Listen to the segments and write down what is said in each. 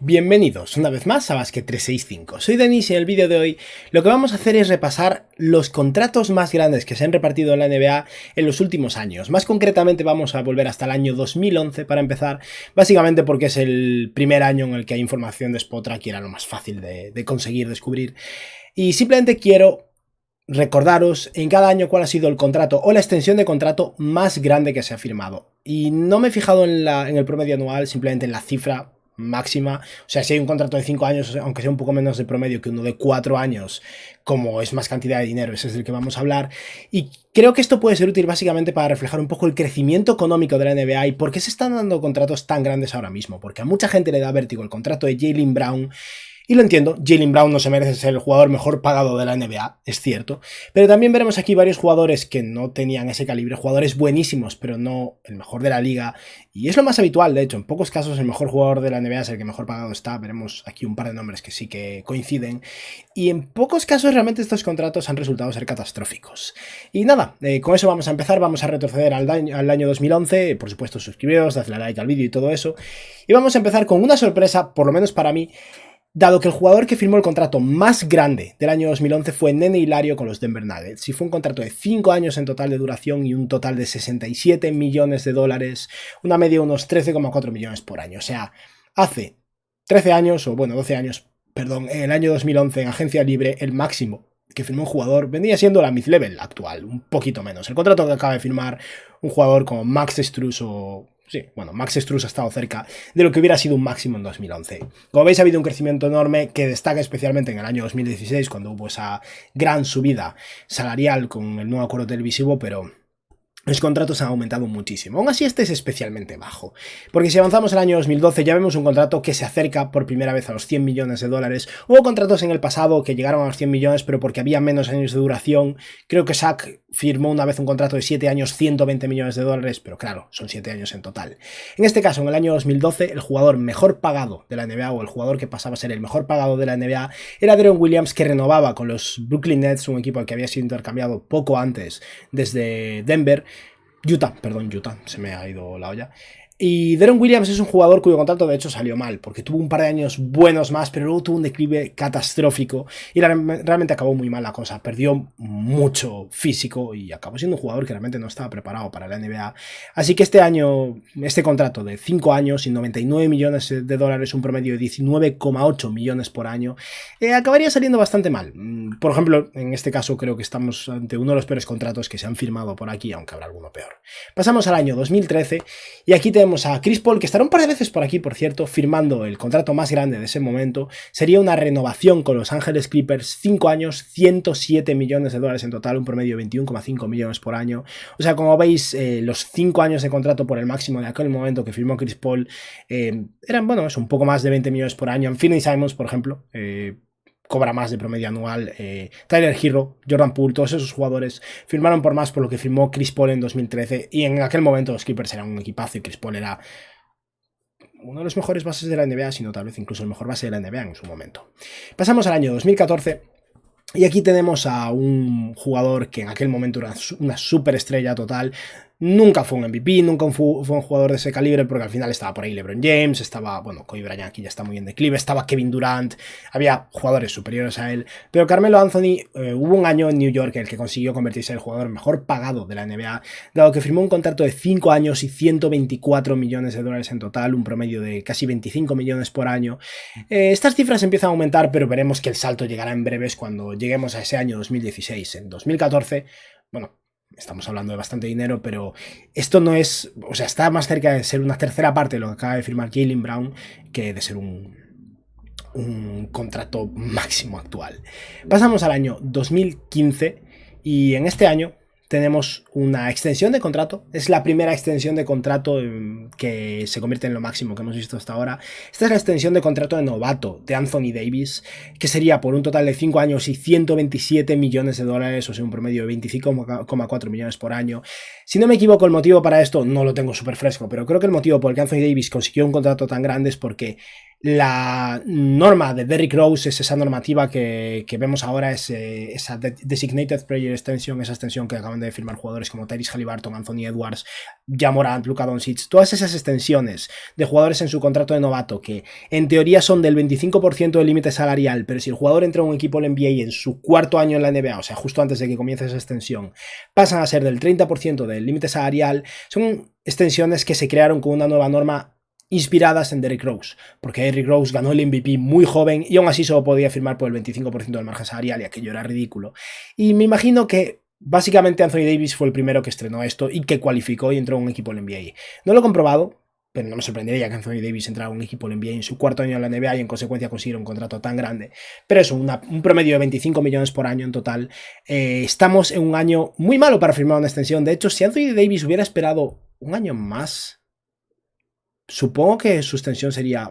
Bienvenidos una vez más a Basket 365. Soy Denis y en el vídeo de hoy lo que vamos a hacer es repasar los contratos más grandes que se han repartido en la NBA en los últimos años. Más concretamente vamos a volver hasta el año 2011 para empezar, básicamente porque es el primer año en el que hay información de Spotrac y era lo más fácil de conseguir descubrir. Y simplemente quiero recordaros en cada año cuál ha sido el contrato o la extensión de contrato más grande que se ha firmado. Y no me he fijado en el promedio anual, simplemente en la cifra máxima. O sea, si hay un contrato de 5 años, aunque sea un poco menos de promedio que uno de 4 años, como es más cantidad de dinero, ese es del que vamos a hablar. Y creo que esto puede ser útil básicamente para reflejar un poco el crecimiento económico de la NBA y por qué se están dando contratos tan grandes ahora mismo. Porque a mucha gente le da vértigo el contrato de Jaylen Brown. Y lo entiendo, Jaylen Brown no se merece ser el jugador mejor pagado de la NBA, es cierto, pero también veremos aquí varios jugadores que no tenían ese calibre, jugadores buenísimos, pero no el mejor de la liga, y es lo más habitual, de hecho, en pocos casos el mejor jugador de la NBA es el que mejor pagado está, veremos aquí un par de nombres que sí que coinciden, y en pocos casos realmente estos contratos han resultado ser catastróficos. Y nada, con eso vamos a empezar, vamos a retroceder al año 2011, por supuesto suscribiros, dadle a like al vídeo y todo eso, y vamos a empezar con una sorpresa, por lo menos para mí, dado que el jugador que firmó el contrato más grande del año 2011 fue Nene Hilario con los Denver Nuggets, y fue un contrato de 5 años en total de duración y un total de 67 millones de dólares, una media de unos 13,4 millones por año. O sea, hace 13 años, o bueno, 12 años, perdón, en el año 2011 en agencia libre, el máximo que firmó un jugador vendría siendo la mid-level actual, un poquito menos. El contrato que acaba de firmar un jugador como Max Strus o... Sí, bueno, Max Strus ha estado cerca de lo que hubiera sido un máximo en 2011. Como veis, ha habido un crecimiento enorme que destaca especialmente en el año 2016, cuando hubo esa gran subida salarial con el nuevo acuerdo televisivo, pero los contratos han aumentado muchísimo. Aún así, este es especialmente bajo, porque si avanzamos al año 2012 ya vemos un contrato que se acerca por primera vez a los 100 millones de dólares. Hubo contratos en el pasado que llegaron a los 100 millones, pero porque había menos años de duración. Creo que Shaq firmó una vez un contrato de 7 años, 120 millones de dólares, pero claro, son 7 años en total. En este caso, en el año 2012, el jugador mejor pagado de la NBA, o el jugador que pasaba a ser el mejor pagado de la NBA, era Deron Williams, que renovaba con los Brooklyn Nets, un equipo al que había sido intercambiado poco antes desde Denver. Utah, se me ha ido la olla. Y Deron Williams es un jugador cuyo contrato de hecho salió mal, porque tuvo un par de años buenos más, pero luego tuvo un declive catastrófico y realmente acabó muy mal la cosa. Perdió mucho físico y acabó siendo un jugador que realmente no estaba preparado para la NBA. Así que este año, este contrato de 5 años y 99 millones de dólares, un promedio de 19,8 millones por año, acabaría saliendo bastante mal. Por ejemplo, en este caso creo que estamos ante uno de los peores contratos que se han firmado por aquí, aunque habrá alguno peor. Pasamos al año 2013 y aquí tenemos a Chris Paul, que estará un par de veces por aquí, por cierto, firmando el contrato más grande de ese momento. Sería una renovación con Los Ángeles Clippers, 5 años, 107 millones de dólares en total, un promedio de 21,5 millones por año. O sea, como veis, los 5 años de contrato por el máximo de aquel momento que firmó Chris Paul eran, bueno, es un poco más de 20 millones por año. Anthony Simons, por ejemplo, cobra más de promedio anual. Tyler Herro, Jordan Poole, todos esos jugadores firmaron por más por lo que firmó Chris Paul en 2013, y en aquel momento los Clippers eran un equipazo y Chris Paul era uno de los mejores bases de la NBA, sino tal vez incluso el mejor base de la NBA en su momento. Pasamos al año 2014 y aquí tenemos a un jugador que en aquel momento era una superestrella total. Nunca fue un MVP, nunca fue un jugador de ese calibre, porque al final estaba por ahí LeBron James, estaba, bueno, Kobe Bryant aquí ya está muy en declive, estaba Kevin Durant, había jugadores superiores a él, pero Carmelo Anthony hubo un año en New York en el que consiguió convertirse en el jugador mejor pagado de la NBA, dado que firmó un contrato de 5 años y 124 millones de dólares en total, un promedio de casi 25 millones por año. Estas cifras empiezan a aumentar, pero veremos que el salto llegará en breves cuando lleguemos a ese año 2016. En 2014, bueno, estamos hablando de bastante dinero, pero esto no es... O sea, está más cerca de ser una tercera parte de lo que acaba de firmar Jaylen Brown que de ser un contrato máximo actual. Pasamos al año 2015 y en este año tenemos una extensión de contrato. Es la primera extensión de contrato que se convierte en lo máximo que hemos visto hasta ahora. Esta es la extensión de contrato de novato de Anthony Davis, que sería por un total de 5 años y 127 millones de dólares, o sea, un promedio de 25,4 millones por año. Si no me equivoco, el motivo para esto no lo tengo súper fresco, pero creo que el motivo por el que Anthony Davis consiguió un contrato tan grande es porque La norma de Derrick Rose es esa normativa que vemos ahora, es esa Designated Player Extension, esa extensión que acaban de firmar jugadores como Tyrese Haliburton, Anthony Edwards, Ja Morant, Luka Doncic, todas esas extensiones de jugadores en su contrato de novato que en teoría son del 25% del límite salarial, pero si el jugador entra a un equipo en la NBA en su cuarto año en la NBA, o sea, justo antes de que comience esa extensión, pasan a ser del 30% del límite salarial, son extensiones que se crearon con una nueva norma inspiradas en Derrick Rose, porque Derrick Rose ganó el MVP muy joven y aún así solo podía firmar por el 25% del margen salarial y aquello era ridículo. Y me imagino que básicamente Anthony Davis fue el primero que estrenó esto y que cualificó y entró a un equipo en la NBA. No lo he comprobado, pero no me sorprendería que Anthony Davis entrara a un equipo en la NBA en su cuarto año en la NBA y en consecuencia consiguiera un contrato tan grande. Pero eso, un promedio de 25 millones por año en total. Estamos en un año muy malo para firmar una extensión. De hecho, si Anthony Davis hubiera esperado un año más, supongo que su extensión sería...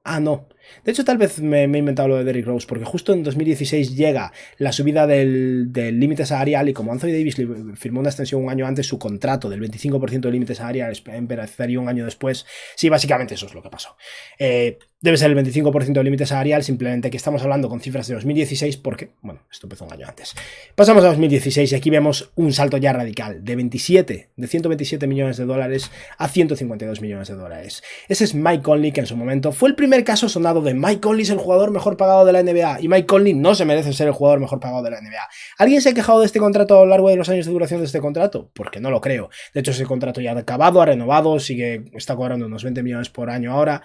Ah, no. De hecho, tal vez me he inventado lo de Derrick Rose, porque justo en 2016 llega la subida del límite salarial y como Anthony Davis firmó una extensión un año antes, su contrato del 25% del límite salarial empezaría un año después. Sí, básicamente eso es lo que pasó. Debe ser el 25% del límite salarial, simplemente que estamos hablando con cifras de 2016 porque, bueno, esto empezó un año antes. Pasamos a 2016 y aquí vemos un salto ya radical de 127 millones de dólares a 152 millones de dólares. Ese es Mike Conley, que en su momento fue el primer caso sonado de Mike Conley es el jugador mejor pagado de la NBA y Mike Conley no se merece ser el jugador mejor pagado de la NBA. ¿Alguien se ha quejado de este contrato a lo largo de los años de duración de este contrato? Porque no lo creo. De hecho, ese contrato ya ha acabado, ha renovado, está cobrando unos 20 millones por año ahora.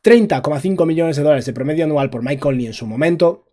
30,5 millones de dólares de promedio anual por Mike Conley en su momento.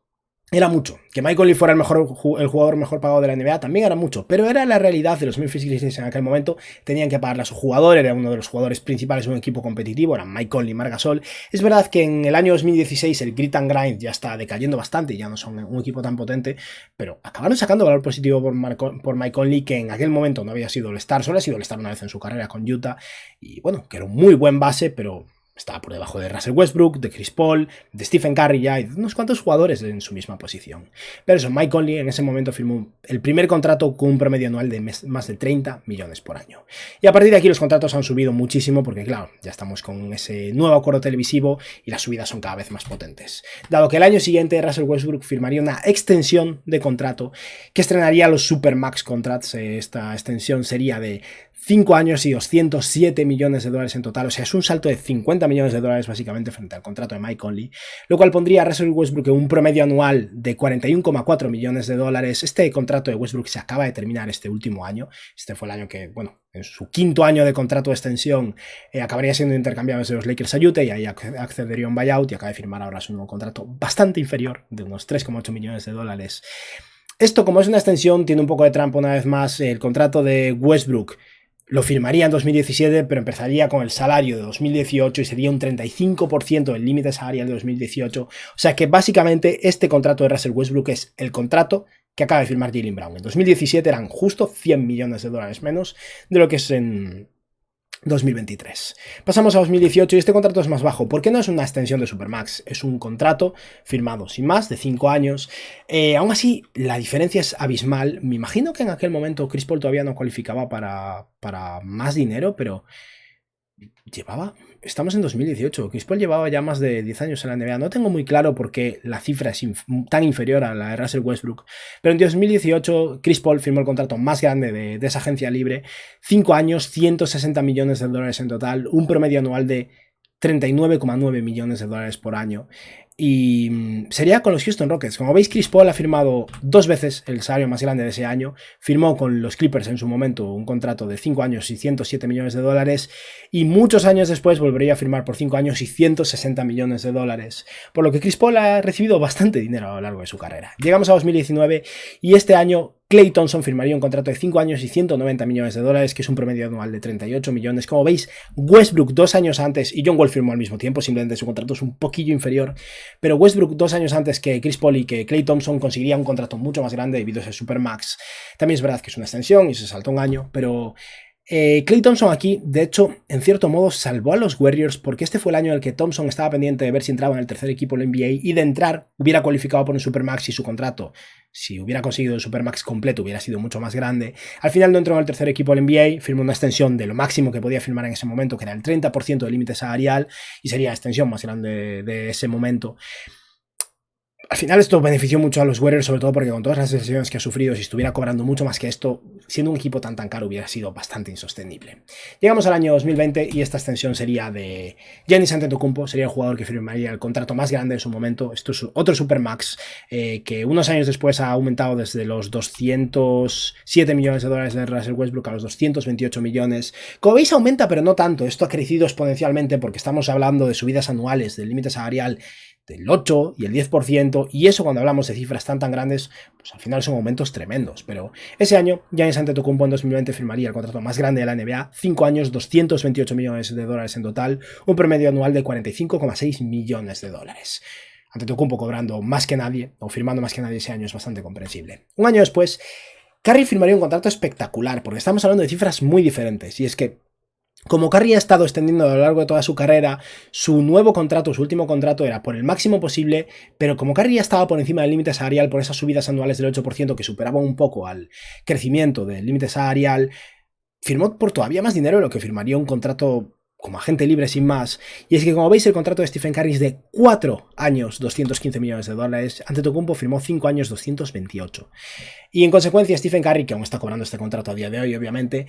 Era mucho. Que Mike Conley fuera el jugador mejor pagado de la NBA también era mucho, pero era la realidad de los Memphis Grizzlies en aquel momento. Tenían que pagarle a su jugador, era uno de los jugadores principales de un equipo competitivo, eran Mike Conley y Marc Gasol. Es verdad que en el año 2016 el grit and grind ya está decayendo bastante y ya no son un equipo tan potente, pero acabaron sacando valor positivo por Mike Conley, que en aquel momento no había sido All-Star, solo ha sido All-Star una vez en su carrera con Utah, y bueno, que era un muy buen base, pero... estaba por debajo de Russell Westbrook, de Chris Paul, de Stephen Curry ya, y de unos cuantos jugadores en su misma posición. Pero eso, Mike Conley en ese momento firmó el primer contrato con un promedio anual de más de 30 millones por año. Y a partir de aquí los contratos han subido muchísimo porque, claro, ya estamos con ese nuevo acuerdo televisivo y las subidas son cada vez más potentes. Dado que el año siguiente Russell Westbrook firmaría una extensión de contrato que estrenaría los Supermax Contracts. Esta extensión sería de 5 años y 207 millones de dólares en total, o sea, es un salto de 50 millones de dólares básicamente frente al contrato de Mike Conley, lo cual pondría a Russell Westbrook en un promedio anual de 41,4 millones de dólares. Este contrato de Westbrook se acaba de terminar este último año, este fue el año que, bueno, en su quinto año de contrato de extensión acabaría siendo intercambiado desde los Lakers a Utah y ahí accedería a un buyout y acaba de firmar ahora su nuevo contrato bastante inferior, de unos 3,8 millones de dólares. Esto, como es una extensión, tiene un poco de trampa una vez más. El contrato de Westbrook lo firmaría en 2017, pero empezaría con el salario de 2018 y sería un 35% del límite salarial de 2018. O sea que básicamente este contrato de Russell Westbrook es el contrato que acaba de firmar Jaylen Brown. En 2017 eran justo 100 millones de dólares menos de lo que es en 2023. Pasamos a 2018 y este contrato es más bajo. ¿Por qué no es una extensión de Supermax? Es un contrato firmado sin más de 5 años. Aún así, la diferencia es abismal. Me imagino que en aquel momento Chris Paul todavía no cualificaba para más dinero, pero estamos en 2018, Chris Paul llevaba ya más de 10 años en la NBA. No tengo muy claro por qué la cifra es tan inferior a la de Russell Westbrook, pero en 2018 Chris Paul firmó el contrato más grande de esa agencia libre, 5 años, 160 millones de dólares en total, un promedio anual de 39,9 millones de dólares por año. Y sería con los Houston Rockets. Como veis, Chris Paul ha firmado 2 veces el salario más grande de ese año. Firmó con los Clippers en su momento un contrato de 5 años y 107 millones de dólares. Y muchos años después volvería a firmar por 5 años y 160 millones de dólares. Por lo que Chris Paul ha recibido bastante dinero a lo largo de su carrera. Llegamos a 2019 y este año Klay Thompson firmaría un contrato de 5 años y 190 millones de dólares, que es un promedio anual de 38 millones. Como veis, Westbrook 2 años antes, y John Wall firmó al mismo tiempo, simplemente su contrato es un poquillo inferior, pero Westbrook 2 años antes que Chris Paul y que Klay Thompson conseguiría un contrato mucho más grande debido a ese Supermax. También es verdad que es una extensión y se saltó un año, pero Klay Thompson aquí, de hecho, en cierto modo salvó a los Warriors porque este fue el año en el que Thompson estaba pendiente de ver si entraba en el tercer equipo de la NBA y de entrar hubiera cualificado por un Supermax y su contrato, si hubiera conseguido el Supermax completo, hubiera sido mucho más grande. Al final no entró en el tercer equipo de la NBA, firmó una extensión de lo máximo que podía firmar en ese momento, que era el 30% del límite salarial y sería la extensión más grande de ese momento. Al final esto benefició mucho a los Warriors, sobre todo porque con todas las lesiones que ha sufrido, si estuviera cobrando mucho más que esto, siendo un equipo tan caro, hubiera sido bastante insostenible. Llegamos al año 2020 y esta extensión sería de Giannis Antetokounmpo, sería el jugador que firmaría el contrato más grande en su momento. Esto es otro Supermax que unos años después ha aumentado desde los 207 millones de dólares de Russell Westbrook a los 228 millones. Como veis aumenta, pero no tanto. Esto ha crecido exponencialmente porque estamos hablando de subidas anuales del límite salarial del 8 y el 10%, y eso cuando hablamos de cifras tan grandes, pues al final son aumentos tremendos. Pero ese año, Giannis Antetokounmpo en 2020 firmaría el contrato más grande de la NBA, 5 años, 228 millones de dólares en total, un promedio anual de 45,6 millones de dólares. Antetokounmpo cobrando más que nadie, o firmando más que nadie ese año, es bastante comprensible. Un año después, Curry firmaría un contrato espectacular, porque estamos hablando de cifras muy diferentes, y es que como Curry ha estado extendiendo a lo largo de toda su carrera, su nuevo contrato, su último contrato era por el máximo posible, pero como Curry ya estaba por encima del límite salarial por esas subidas anuales del 8% que superaban un poco al crecimiento del límite salarial, firmó por todavía más dinero de lo que firmaría un contrato como agente libre sin más. Y es que como veis el contrato de Stephen Curry es de 4 años, 215 millones de dólares, Antetokounmpo firmó 5 años, 228. Y en consecuencia Stephen Curry, que aún está cobrando este contrato a día de hoy obviamente,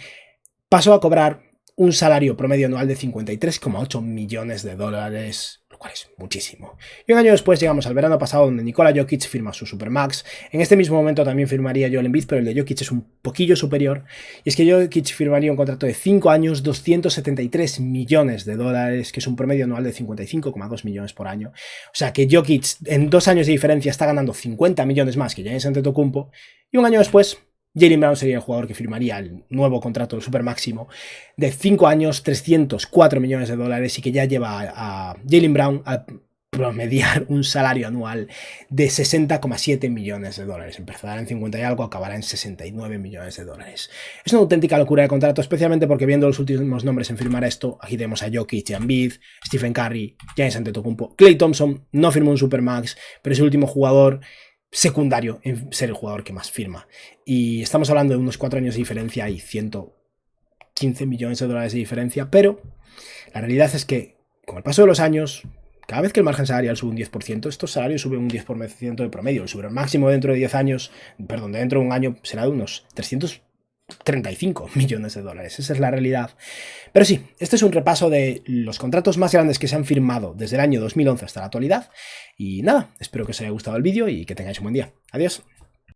pasó a cobrar un salario promedio anual de 53,8 millones de dólares, lo cual es muchísimo. Y un año después llegamos al verano pasado donde Nikola Jokic firma su Supermax. En este mismo momento también firmaría Joel Embiid, pero el de Jokic es un poquillo superior. Y es que Jokic firmaría un contrato de 5 años, 273 millones de dólares, que es un promedio anual de 55,2 millones por año. O sea que Jokic en 2 años de diferencia está ganando 50 millones más que Giannis Antetokounmpo. Y un año después Jaylen Brown sería el jugador que firmaría el nuevo contrato, el super máximo, de 5 años, 304 millones de dólares y que ya lleva a Jaylen Brown a promediar un salario anual de 60,7 millones de dólares. Empezará en 50 y algo, acabará en 69 millones de dólares. Es una auténtica locura de contrato, especialmente porque viendo los últimos nombres en firmar esto, aquí tenemos a Jokic, Embiid, Stephen Curry, Giannis Antetokounmpo, Klay Thompson no firmó un supermax, pero es el último jugador secundario en ser el jugador que más firma. Y estamos hablando de unos 4 años de diferencia y 115 millones de dólares de diferencia, pero la realidad es que con el paso de los años, cada vez que el margen salarial sube un 10%, estos salarios suben un 10% de promedio. El super máximo dentro de 10 años, perdón, dentro de un año será de unos 335 millones de dólares. Esa es la realidad. Pero sí, este es un repaso de los contratos más grandes que se han firmado desde el año 2011 hasta la actualidad. Y nada, espero que os haya gustado el vídeo y que tengáis un buen día. Adiós.